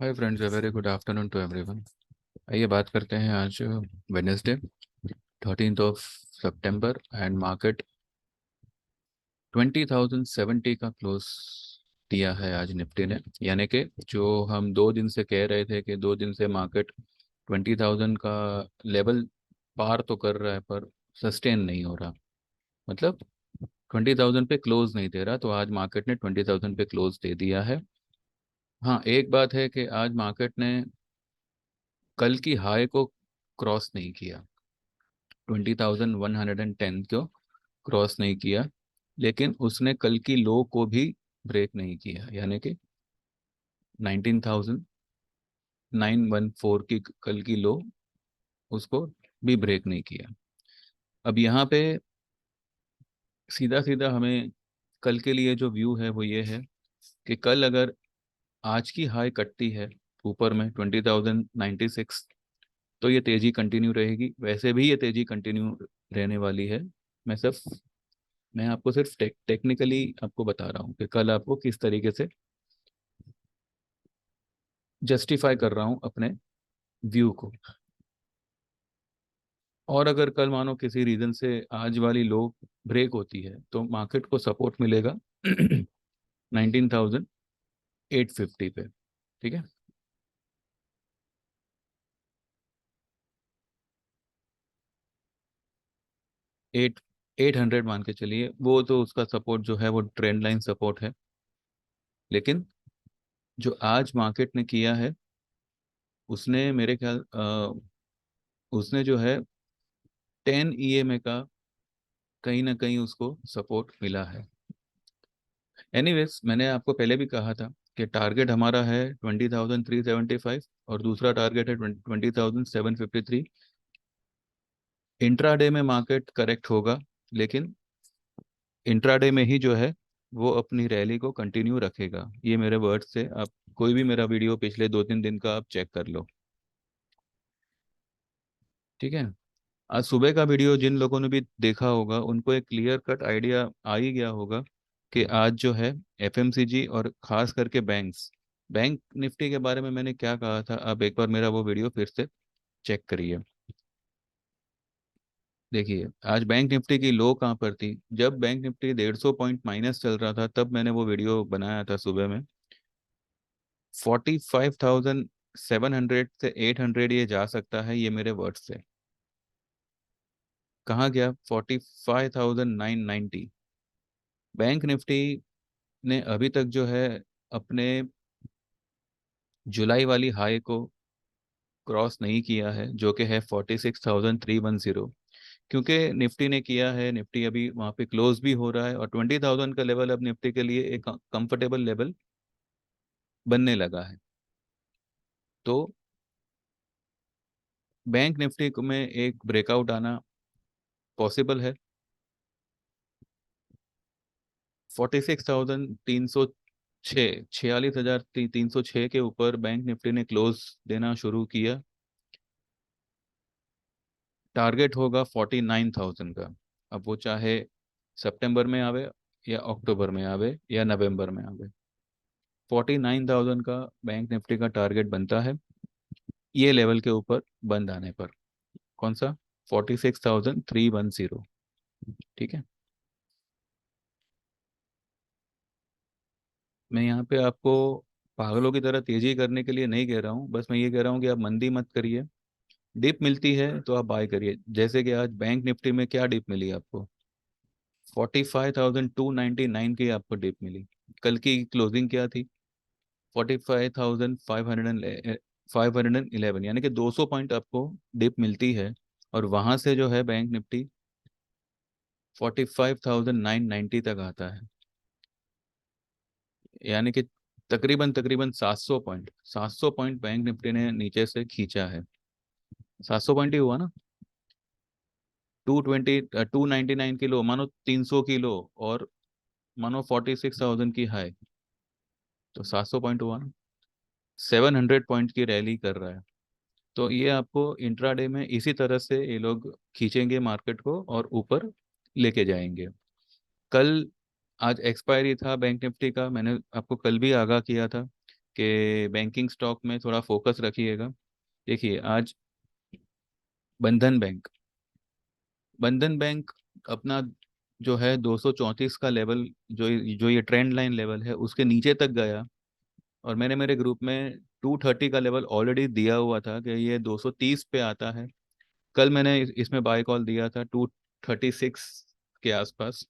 Hi friends, a very good afternoon to everyone. आइए बात करते हैं आज वेडनेसडे 13 सितंबर एंड मार्केट 20,070 का क्लोज दिया है आज निफ्टी ने। यानी कि जो हम 2 दिन से कह रहे थे कि 2 दिन से मार्केट 20,000 का लेवल पार तो कर रहा है पर सस्टेन नहीं हो रहा, मतलब 20,000 पे क्लोज नहीं दे रहा, तो आज मार्केट ने 20,000 पे क्लोज दे दिया है। हाँ, एक बात है कि आज मार्केट ने कल की हाई को क्रॉस नहीं किया, 20,110 को क्रॉस नहीं किया, लेकिन उसने कल की लो को भी ब्रेक नहीं किया, यानी कि 19,914 की कल की लो, उसको भी ब्रेक नहीं किया। अब यहाँ पे सीधा सीधा हमें कल के लिए जो व्यू है वो ये है कि कल अगर आज की हाई कटती है ऊपर में 20,096, तो ये तेजी कंटिन्यू रहेगी। वैसे भी ये तेजी कंटिन्यू रहने वाली है। मैं सिर्फ मैं आपको सिर्फ टेक्निकली आपको बता रहा हूँ कि कल आपको किस तरीके से जस्टिफाई कर रहा हूँ अपने व्यू को। और अगर कल मानो किसी रीजन से आज वाली लो ब्रेक होती है तो मार्केट को सपोर्ट मिलेगा 19,850 पे। ठीक है, 800 मान के चलिए, वो तो उसका सपोर्ट जो है वो ट्रेंड लाइन सपोर्ट है। लेकिन जो आज मार्केट ने किया है उसने मेरे ख्याल उसने जो है 10 EMA का कहीं ना कहीं उसको सपोर्ट मिला है। एनीवेज, मैंने आपको पहले भी कहा था कि टारगेट हमारा है 20,375 और दूसरा टारगेट है 20,753। इंट्राडे में मार्केट करेक्ट होगा, लेकिन इंट्राडे में ही जो है वो अपनी रैली को कंटिन्यू रखेगा। ये मेरे वर्ड से आप कोई भी मेरा वीडियो पिछले 2-3 दिन का आप चेक कर लो। ठीक है, आज सुबह का वीडियो जिन लोगों ने भी देखा होगा उनको एक क्लियर कट आइडिया आ ही गया होगा कि आज जो है एफएमसीजी और खास करके बैंक निफ्टी के बारे में मैंने क्या कहा था। आप एक बार मेरा वो वीडियो फिर से चेक करिए। देखिए, आज बैंक निफ्टी की लो कहाँ पर थी। जब बैंक निफ्टी 150 पॉइंट माइनस चल रहा था तब मैंने वो वीडियो बनाया था सुबह में। 45,700 से 800 ये जा सकता है, ये मेरे वर्ड से। कहाँ गया? 45,990। बैंक निफ्टी ने अभी तक जो है अपने जुलाई वाली हाई को क्रॉस नहीं किया है, जो कि है 46,310। क्योंकि निफ्टी ने किया है, निफ्टी अभी वहाँ पे क्लोज भी हो रहा है और 20,000 का लेवल अब निफ्टी के लिए एक कंफर्टेबल लेवल बनने लगा है। तो बैंक निफ्टी में एक ब्रेकआउट आना पॉसिबल है। 46,306, 46,306 के ऊपर बैंक निफ्टी ने क्लोज देना शुरू किया। टारगेट होगा 49,000 का। अब वो चाहे सितंबर में आवे या अक्टूबर में आवे या नवंबर में आवे, 49,000 का बैंक निफ्टी का टारगेट बनता है ये लेवल के ऊपर बंद आने पर। कौन सा? 46,310। ठीक है, मैं यहाँ पे आपको पागलों की तरह तेजी करने के लिए नहीं कह रहा हूँ, बस मैं ये कह रहा हूँ कि आप मंदी मत करिए। डिप मिलती है तो आप बाय करिए। जैसे कि आज बैंक निफ्टी में क्या डिप मिली आपको? 45,299 की आपको डिप मिली। कल की क्लोजिंग क्या थी? 45,511, यानी कि 200 पॉइंट आपको डिप मिलती है। और वहां से जो है बैंक निफ्टी 45,990 तक आता है, यानी कि तकरीबन तकरीबन 700 पॉइंट बैंक निफ्टी ने नीचे से खींचा है। 700 पॉइंट ही हुआ ना। 299 किलो मानो 300 किलो, और मानो 46,000 की हाई, तो 700 पॉइंट हुआ ना। 700 पॉइंट की रैली कर रहा है। तो ये आपको इंट्राडे में इसी तरह से ये लोग खींचेंगे मार्केट को और ऊपर लेके जाएंगे। कल आज एक्सपायरी था बैंक निफ्टी का। मैंने आपको कल भी आगाह किया था कि बैंकिंग स्टॉक में थोड़ा फोकस रखिएगा। देखिए आज बंधन बैंक बंधन बैंक अपना जो है 234 का लेवल, जो ये ट्रेंड लाइन लेवल है, उसके नीचे तक गया। और मैंने मेरे ग्रुप में 230 का लेवल ऑलरेडी दिया हुआ था कि ये 230 पे आता है। कल मैंने इसमें बाय कॉल दिया था 236 के आसपास,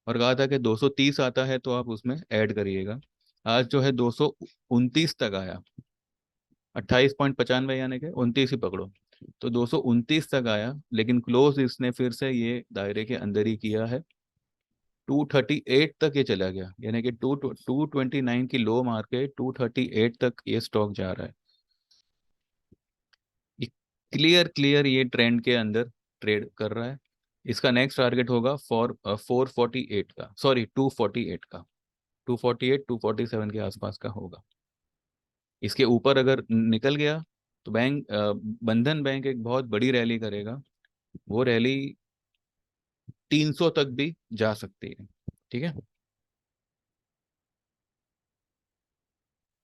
और कहा था कि 230 आता है तो आप उसमें ऐड करिएगा। आज जो है 229 तक आया, 28.95 यानी कि 29 ही पकड़ो। तो 229 तक आया, लेकिन क्लोज इसने फिर से ये दायरे के अंदर ही किया है। 238 तक ये चला गया, यानी कि 229 की लो मार के 238 तक ये स्टॉक जा रहा है। क्लियर क्लियर ये ट्रेंड के अंदर ट्रेड कर रहा है। इसका नेक्स्ट टारगेट होगा 448 का, सॉरी 248 का। 248 247 के आसपास का होगा। इसके ऊपर अगर निकल गया तो बंधन बैंक एक बहुत बड़ी रैली करेगा। वो रैली 300 तक भी जा सकती है। ठीक है।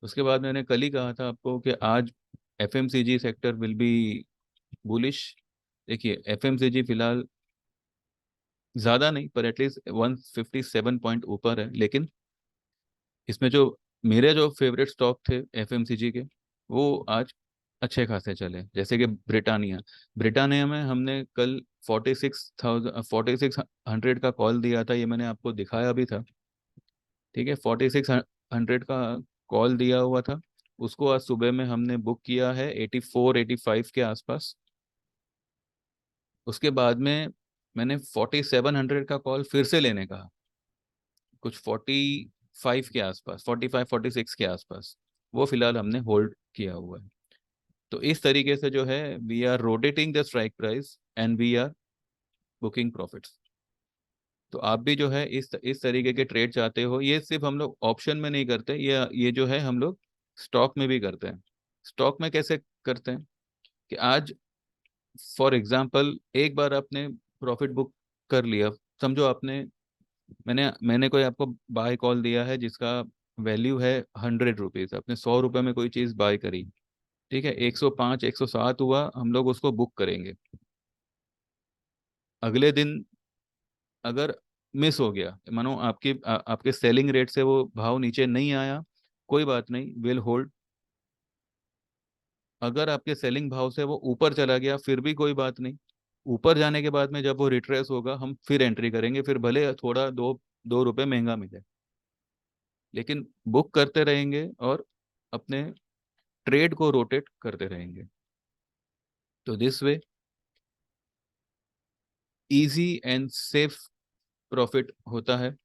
उसके बाद मैंने कल ही कहा था आपको कि आज FMCG sector will be bullish. देखिए एफएमसीजी फिलहाल ज़्यादा नहीं, पर एटलीस्ट 157 पॉइंट ऊपर है। लेकिन इसमें जो मेरे जो फेवरेट स्टॉक थे एफएमसीजी के, वो आज अच्छे खासे चले। जैसे कि ब्रिटानिया ब्रिटानिया में हमने कल 4600 का कॉल दिया था, ये मैंने आपको दिखाया भी था। ठीक है, 4600 का कॉल दिया हुआ था। उसको आज सुबह में हमने बुक किया है 84 85 के आसपास। उसके बाद में मैंने 4700 का कॉल फिर से लेने का, कुछ 45 के आसपास, 45 46 के आसपास। वो फिलहाल हमने होल्ड किया हुआ है। तो इस तरीके से जो है we are rotating the strike price and we are booking profits. तो आप भी जो है इस तरीके के ट्रेड चाहते हो, ये सिर्फ हम लोग ऑप्शन में नहीं करते, ये जो है हम लोग स्टॉक में भी करते हैं। स्टॉक में कैसे करते हैं कि आज फॉर एग्जांपल एक बार आपने प्रॉफिट बुक कर लिया। समझो आपने मैंने कोई आपको बाय कॉल दिया है जिसका वैल्यू है 100 रुपीज़, आपने 100 रुपये में कोई चीज़ बाय करी। ठीक है, 105 107 हुआ, हम लोग उसको बुक करेंगे। अगले दिन अगर मिस हो गया, मानो आपके सेलिंग रेट से वो भाव नीचे नहीं आया, कोई बात नहीं, विल होल्ड। अगर आपके सेलिंग भाव से वो ऊपर चला गया फिर भी कोई बात नहीं। ऊपर जाने के बाद में जब वो रिट्रेस होगा हम फिर एंट्री करेंगे, फिर भले थोड़ा 2 रुपए महंगा मिले, लेकिन बुक करते रहेंगे और अपने ट्रेड को रोटेट करते रहेंगे। तो this way easy and safe profit होता है।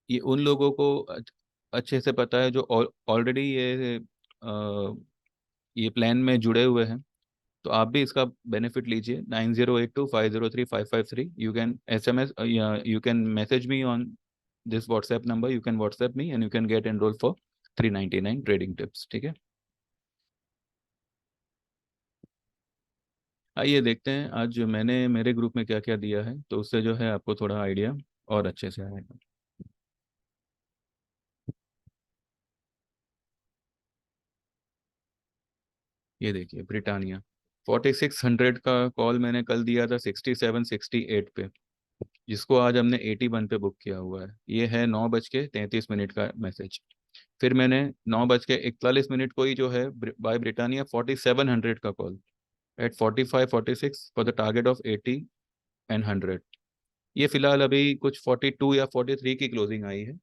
ये उन लोगों को अच्छे से पता है जो ऑलरेडी ये प्लान में जुड़े हुए हैं। तो आप भी इसका बेनिफिट लीजिए। 9082503553, यू कैन SMS या you can message me on this WhatsApp number, you can WhatsApp me and you can get enrol for 399 trading tips. ठीक है। आइए देखते हैं आज जो मैंने मेरे ग्रुप में क्या क्या दिया है, तो उससे जो है आपको थोड़ा आइडिया और अच्छे से आएगा। ये देखिए ब्रिटानिया 4600 का कॉल मैंने कल दिया था 67 68 पे, जिसको आज हमने 81 पे बुक किया हुआ है। ये है 9:33 का मैसेज। फिर मैंने 9:41 को ही जो है बाय ब्रिटानिया 4700 का call at 45 46 for the target of 80 and 100। ये फिलहाल अभी कुछ 42 या 43 की क्लोजिंग आई है,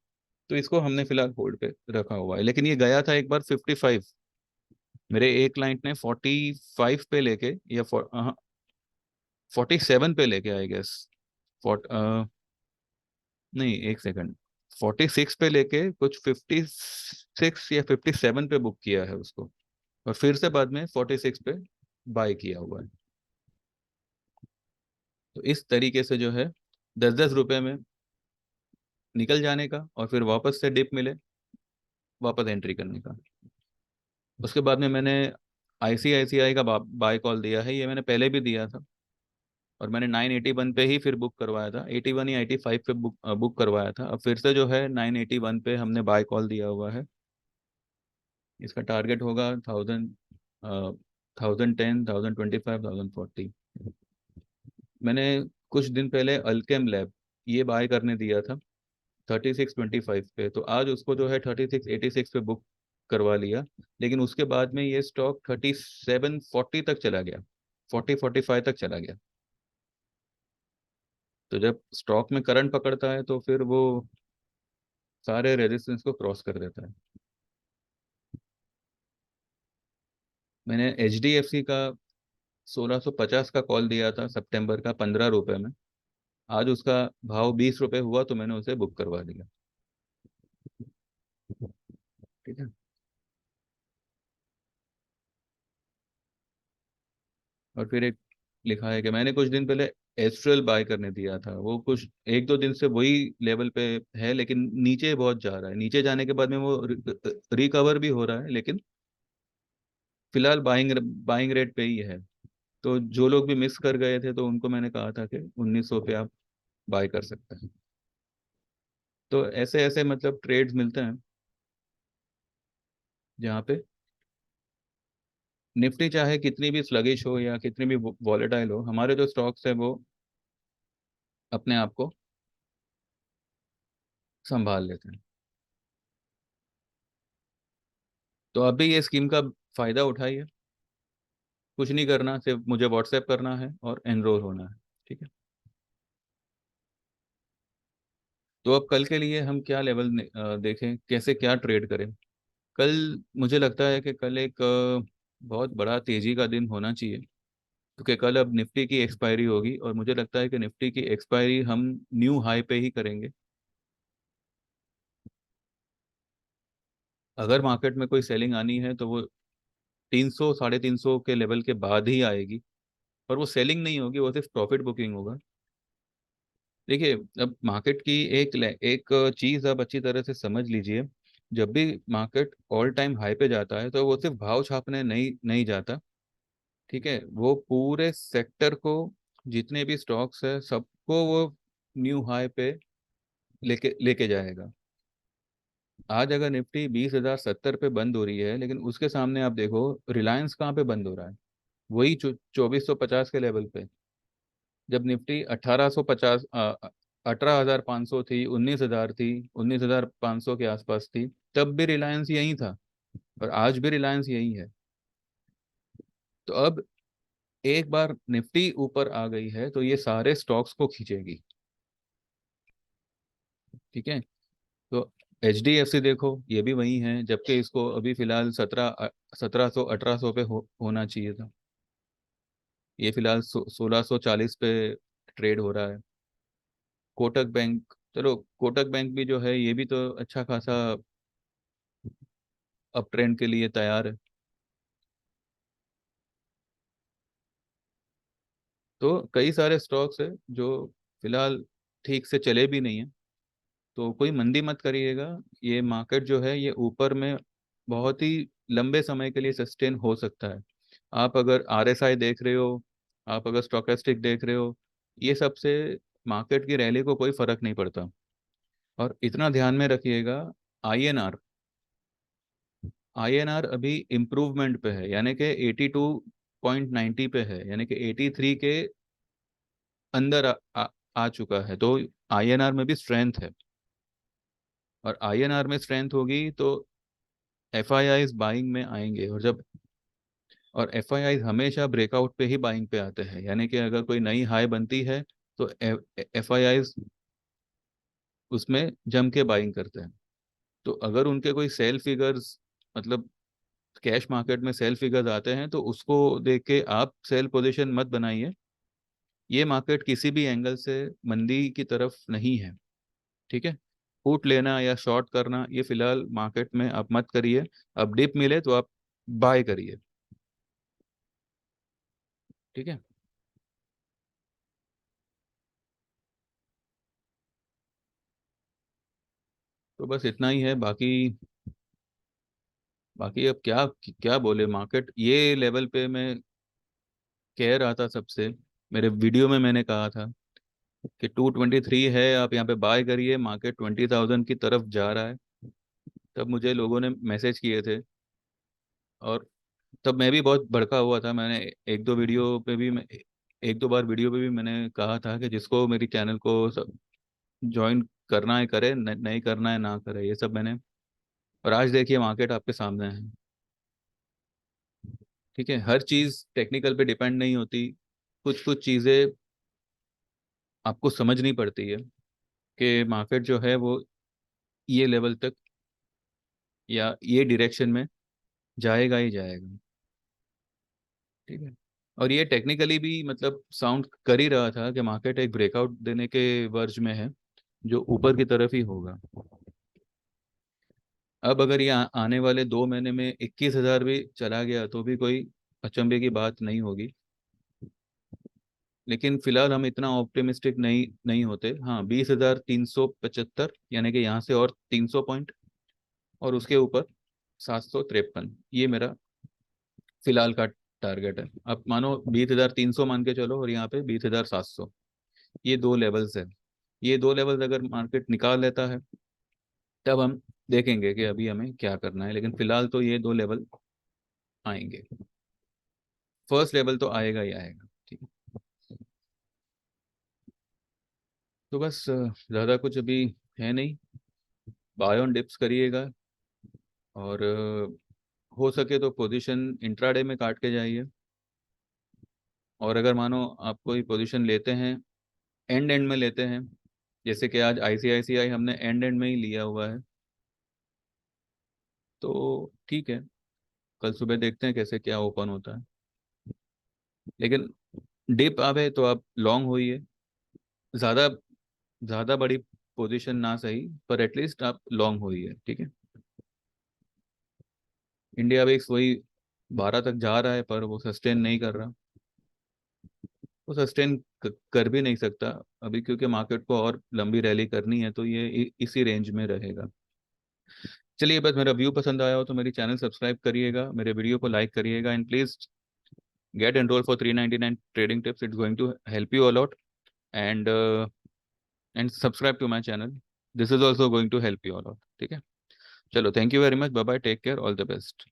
तो इसको हमने फिलहाल होल्ड पे रखा हुआ है। लेकिन ये गया था एक बार 55। मेरे एक क्लाइंट ने 45 पे लेके या 47 पे लेके, आई गेस फोर्ट नहीं, एक सेकंड, 46 पे लेके कुछ 56 या 57 पे बुक किया है उसको, और फिर से बाद में 46 पे बाय किया हुआ है। तो इस तरीके से जो है 10 10 रुपए में निकल जाने का, और फिर वापस से डिप मिले वापस एंट्री करने का। उसके बाद में मैंने आईसीआईसीआई का बाय कॉल दिया है, ये मैंने पहले भी दिया था, और मैंने 981 पे ही फिर बुक करवाया था, 81 या 85 पे बुक करवाया था। अब फिर से जो है 981 पे हमने बाय कॉल दिया हुआ है। इसका टारगेट होगा 1000, 1010, 1025, 1040। मैंने कुछ दिन पहले अल्केम लैब ये बाय करने दिया था 3625 पे, तो आज उसको जो है 3686 पे बुक करवा लिया। लेकिन उसके बाद में ये स्टॉक 3740 तक चला गया, 4045 तक चला गया। तो जब स्टॉक में करंट पकड़ता है तो फिर वो सारे रेजिस्टेंस को क्रॉस कर देता है। मैंने HDFC का 1650 का कॉल दिया था सितंबर का, 15 रुपए में। आज उसका भाव 20 रुपए हुआ तो मैंने उसे बुक करवा दिया। ठीक है। और फिर एक लिखा है कि मैंने कुछ दिन पहले एस्ट्रल बाय करने दिया था, वो कुछ एक दो दिन से वही लेवल पे है, लेकिन नीचे बहुत जा रहा है। नीचे जाने के बाद में वो रिकवर भी हो रहा है, लेकिन फिलहाल बाइंग बाइंग रेट पे ही है। तो जो लोग भी मिस कर गए थे तो उनको मैंने कहा था कि 1900 पे आप बाय कर सकते हैं। तो ऐसे ऐसे मतलब ट्रेड्स मिलते हैं जहाँ पे निफ्टी चाहे कितनी भी स्लगिश हो या कितनी भी वॉलेटाइल हो, हमारे जो स्टॉक्स है वो अपने आप को संभाल लेते हैं। तो अभी ये स्कीम का फायदा उठाइए। कुछ नहीं करना, सिर्फ मुझे व्हाट्सएप करना है और एनरोल होना है। ठीक है। तो अब कल के लिए हम क्या लेवल देखें, कैसे क्या ट्रेड करें कल। मुझे लगता है कि कल एक बहुत बड़ा तेजी का दिन होना चाहिए, क्योंकि कल अब निफ्टी की एक्सपायरी होगी और मुझे लगता है कि निफ्टी की एक्सपायरी हम न्यू हाई पे ही करेंगे। अगर मार्केट में कोई सेलिंग आनी है तो वो 300 350 के लेवल के बाद ही आएगी। और वो सेलिंग नहीं होगी, वो सिर्फ प्रॉफिट बुकिंग होगा। देखिए, अब मार्केट की एक चीज आप अच्छी तरह से समझ लीजिए। जब भी मार्केट ऑल टाइम हाई पे जाता है तो वो सिर्फ भाव छापने नहीं नहीं जाता। ठीक है, वो पूरे सेक्टर को, जितने भी स्टॉक्स है सबको वो न्यू हाई पे लेके लेके जाएगा। आज अगर निफ्टी 20,070 पे बंद हो रही है, लेकिन उसके सामने आप देखो रिलायंस कहाँ पे बंद हो रहा है, वही 2450 के लेवल पे। जब निफ्टी 1850, 18,500 थी, 19,000 थी, 19,500 के आसपास थी, तब भी रिलायंस यही था और आज भी रिलायंस यही है। तो अब एक बार निफ्टी ऊपर आ गई है तो ये सारे स्टॉक्स को खींचेगी। ठीक है। तो HDFC देखो ये भी वही है, जबकि इसको अभी फिलहाल 1700 1800 पे होना चाहिए था। ये फिलहाल 1640 पे ट्रेड हो रहा है। कोटक बैंक, चलो कोटक बैंक भी जो है ये भी तो अच्छा खासा अप ट्रेंड के लिए तैयार है। तो कई सारे स्टॉक्स है जो फिलहाल ठीक से चले भी नहीं है। तो कोई मंदी मत करिएगा। ये मार्केट जो है ये ऊपर में बहुत ही लंबे समय के लिए सस्टेन हो सकता है। आप अगर RSI देख रहे हो, आप अगर स्टोकेस्टिक देख रहे हो, ये सब से मार्केट की रैली को कोई फर्क नहीं पड़ता। और इतना ध्यान में रखिएगा, INR INR अभी इम्प्रूवमेंट पे है, यानी कि 82.90 पे है, यानी कि 83 के अंदर आ चुका है। तो INR में भी स्ट्रेंथ है। और INR में स्ट्रेंथ होगी तो FIIs बाइंग में आएंगे। और FIIs हमेशा ब्रेकआउट पे ही बाइंग पे आते हैं, यानी कि अगर कोई नई हाई बनती है तो FIIs उसमें जम के बाइंग करते हैं। तो अगर उनके कोई सेल फिगर्स, मतलब कैश मार्केट में सेल फिगर्स आते हैं, तो उसको देख के आप सेल पोजीशन मत बनाइए। ये मार्केट किसी भी एंगल से मंदी की तरफ नहीं है। ठीक है। पुट लेना या शॉर्ट करना ये फिलहाल मार्केट में आप मत करिए। अब डिप मिले तो आप बाय करिए। ठीक है। तो बस इतना ही है। बाकी बाकी अब क्या क्या बोले, मार्केट ये लेवल पे मैं कह रहा था सबसे, मेरे वीडियो में मैंने कहा था कि 223 है, आप यहाँ पे बाय करिए, मार्केट 20,000 की तरफ जा रहा है। तब मुझे लोगों ने मैसेज किए थे और तब मैं भी बहुत भड़का हुआ था। मैंने एक दो बार वीडियो पे भी मैंने कहा था कि जिसको मेरी चैनल को ज्वाइन करना है करे, नहीं करना है ना करे, ये सब मैंने। और आज देखिए मार्केट आपके सामने है। ठीक है, हर चीज़ टेक्निकल पे डिपेंड नहीं होती। कुछ कुछ चीज़ें आपको समझनी पड़ती है कि मार्केट जो है वो ये लेवल तक या ये डायरेक्शन में जाएगा ही जाएगा। ठीक है। और ये टेक्निकली भी मतलब साउंड कर ही रहा था कि मार्केट एक ब्रेकआउट देने के वर्ज में है, जो ऊपर की तरफ ही होगा। अब अगर ये आने वाले 2 महीने में 21,000 भी चला गया तो भी कोई अचंभे की बात नहीं होगी। लेकिन फिलहाल हम इतना ऑप्टिमिस्टिक नहीं होते। हाँ, 20,375, यानी कि यहाँ से और 300 पॉइंट, और उसके ऊपर 753, ये मेरा फिलहाल का टारगेट है। अब मानो 20,300 मान के चलो, और यहाँ पे 20,700, ये दो लेवल्स है। ये दो लेवल्स अगर मार्केट निकाल लेता है तब हम देखेंगे कि अभी हमें क्या करना है। लेकिन फिलहाल तो ये दो लेवल आएंगे। फर्स्ट लेवल तो आएगा ही आएगा। ठीक है। तो बस ज़्यादा कुछ अभी है नहीं। बाय ऑन डिप्स करिएगा, और हो सके तो पोजीशन इंट्राडे में काट के जाइए। और अगर मानो आप कोई पोजीशन लेते हैं, एंड एंड में लेते हैं, जैसे कि आज आईसीआईसीआई हमने एंड एंड में ही लिया हुआ है, तो ठीक है, कल सुबह देखते हैं कैसे क्या ओपन होता है। लेकिन डिप आवे तो आप लॉन्ग होइए। ज़्यादा ज़्यादा बड़ी पोजीशन ना सही, पर एटलीस्ट आप लॉन्ग होइए। ठीक है। इंडिया अभी वही 12 तक जा रहा है, पर वो सस्टेन नहीं कर रहा। वो सस्टेन कर भी नहीं सकता अभी, क्योंकि मार्केट को और लंबी रैली करनी है, तो ये इसी रेंज में रहेगा। चलिए, बस मेरा व्यू पसंद आया हो तो मेरी चैनल सब्सक्राइब करिएगा, मेरे वीडियो को लाइक करिएगा, and please get enrol for 399 trading tips. It's going to help you a lot, and and subscribe to my channel. This is also going to help you a lot. ठीक है। चलो, thank you very much, bye bye, take care, all the best.